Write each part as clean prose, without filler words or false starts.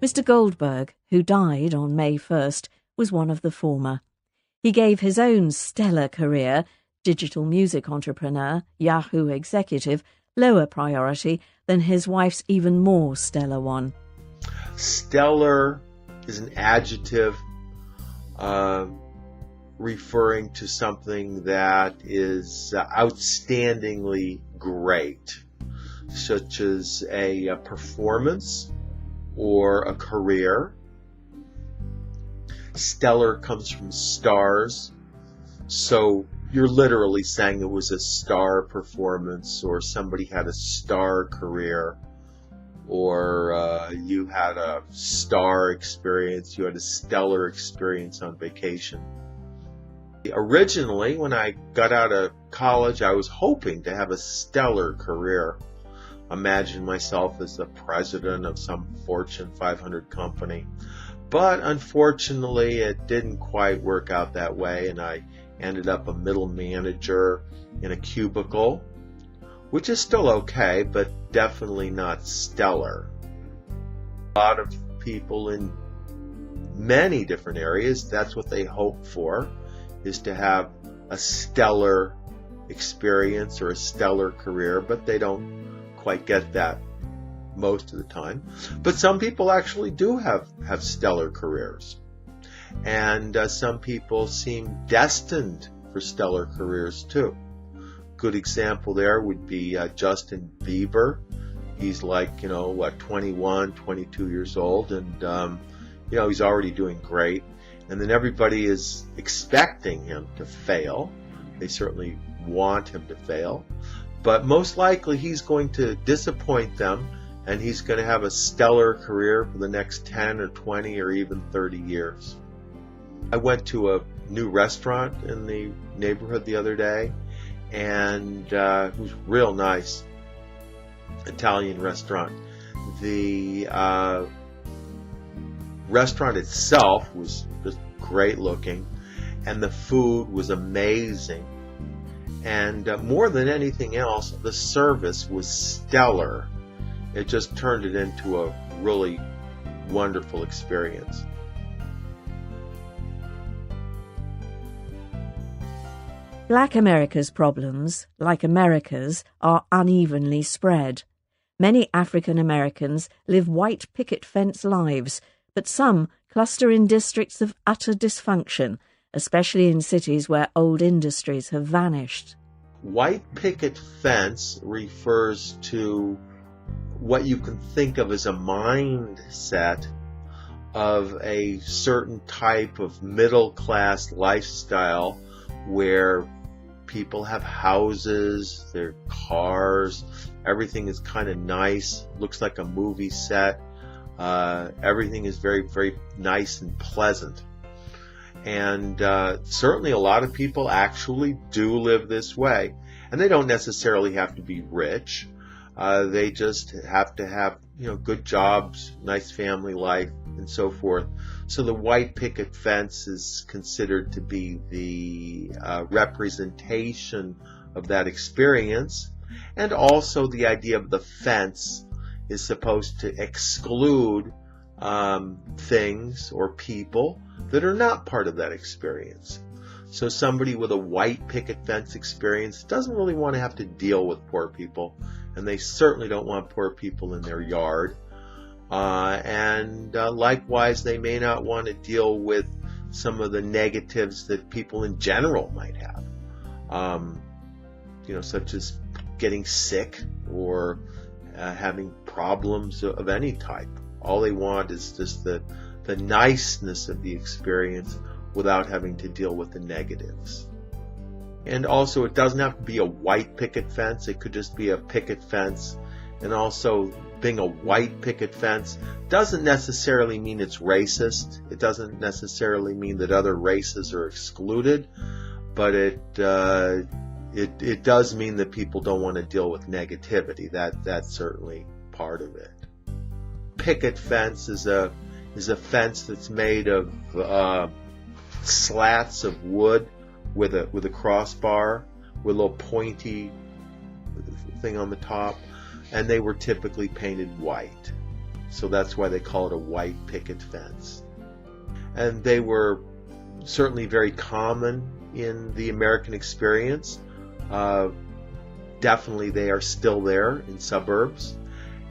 Mr. Goldberg, who died on May 1st, was one of the former. He gave his own stellar career, digital music entrepreneur, Yahoo executive, lower priority than his wife's even more stellar one. Stellar is an adjective referring to something that is outstandingly great, such as a performance or a career. Stellar comes from stars, so you're literally saying it was a star performance, or somebody had a star career, or you had a star experience, you had a stellar experience on vacation. Originally, when I got out of college, I was hoping to have a stellar career. Imagine myself as the president of some Fortune 500 company. But unfortunately, it didn't quite work out that way, and I ended up a middle manager in a cubicle, which is still okay, but definitely not stellar. A lot of people in many different areas, that's what they hope for, is to have a stellar experience or a stellar career, but they don't quite get that most of the time. But some people actually do have stellar careers. And some people seem destined for stellar careers too. Good example there would be Justin Bieber. He's like, 21, 22 years old, and he's already doing great. And then everybody is expecting him to fail. They certainly want him to fail. But most likely he's going to disappoint them, and he's going to have a stellar career for the next 10 or 20 or even 30 years. I went to a new restaurant in the neighborhood the other day, and it was real nice. Italian restaurant. The restaurant itself was just great looking, and the food was amazing. And more than anything else, the service was stellar. It just turned it into a really wonderful experience. Black America's problems, like America's, are unevenly spread. Many African Americans live white picket fence lives, but some cluster in districts of utter dysfunction, especially in cities where old industries have vanished. White picket fence refers to what you can think of as a mindset of a certain type of middle-class lifestyle where people have houses, their cars, everything is kind of nice, looks like a movie set. Everything is very, very nice and pleasant. And certainly a lot of people actually do live this way. And they don't necessarily have to be rich. They just have to have, good jobs, nice family life, and so forth. So the white picket fence is considered to be the representation of that experience. And also the idea of the fence is supposed to exclude things or people that are not part of that experience. So somebody with a white picket fence experience doesn't really want to have to deal with poor people, and they certainly don't want poor people in their yard. And likewise, they may not want to deal with some of the negatives that people in general might have, such as getting sick or having problems of any type. All they want is just the niceness of the experience without having to deal with the negatives. And also, it doesn't have to be a white picket fence. It could just be a picket fence. And also, being a white picket fence doesn't necessarily mean it's racist. It doesn't necessarily mean that other races are excluded. But it does mean that people don't want to deal with negativity. That's certainly part of it. Picket fence is a fence that's made of slats of wood with a crossbar with a little pointy thing on the top, and they were typically painted white. So that's why they call it a white picket fence. And they were certainly very common in the American experience. Definitely they are still there in suburbs,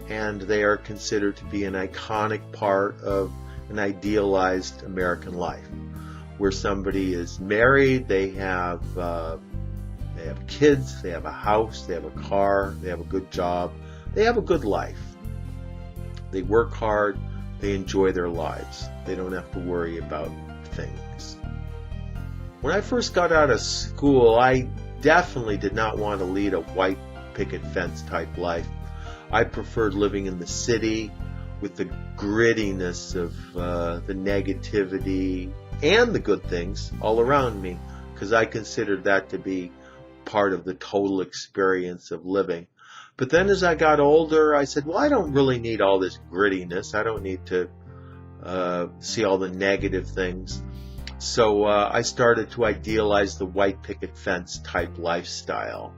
and they are considered to be an iconic part of an idealized American life, where somebody is married, they have kids, they have a house, they have a car, they have a good job, they have a good life. They work hard, they enjoy their lives. They don't have to worry about things. When I first got out of school, I definitely did not want to lead a white picket fence type life. I preferred living in the city with the grittiness of the negativity and the good things all around me, because I considered that to be part of the total experience of living. But then as I got older, I said, well, I don't really need all this grittiness. I don't need to see all the negative things. So I started to idealize the white picket fence type lifestyle.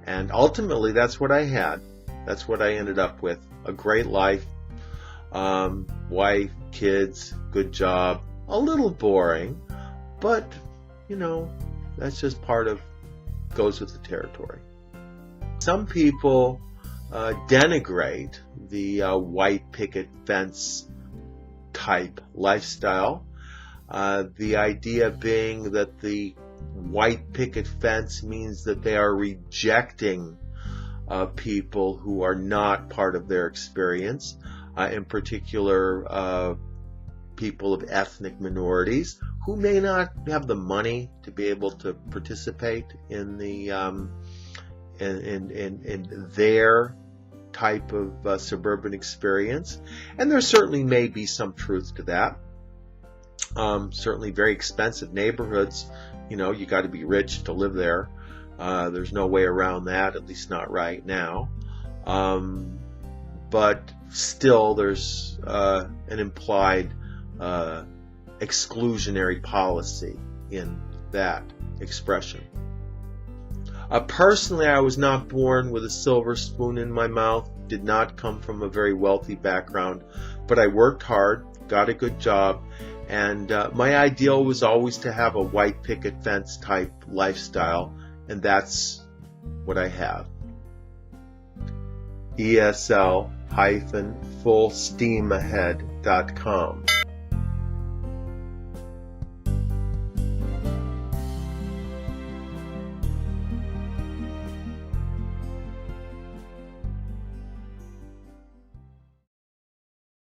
And ultimately, that's what I had. That's what I ended up with. A great life, wife, kids, good job. A little boring, but, that's just goes with the territory. Some people denigrate the white picket fence type lifestyle. The idea being that the white picket fence means that they are rejecting people who are not part of their experience, in particular people of ethnic minorities who may not have the money to be able to participate in the in their type of suburban experience. And there certainly may be some truth to that. Certainly very expensive neighborhoods, you got to be rich to live there. There's no way around that, at least not right now. But still there's an implied exclusionary policy in that expression. Personally, I was not born with a silver spoon in my mouth, did not come from a very wealthy background, but I worked hard, got a good job, and my ideal was always to have a white picket fence type lifestyle, and that's what I have. ESL-fullsteamahead.com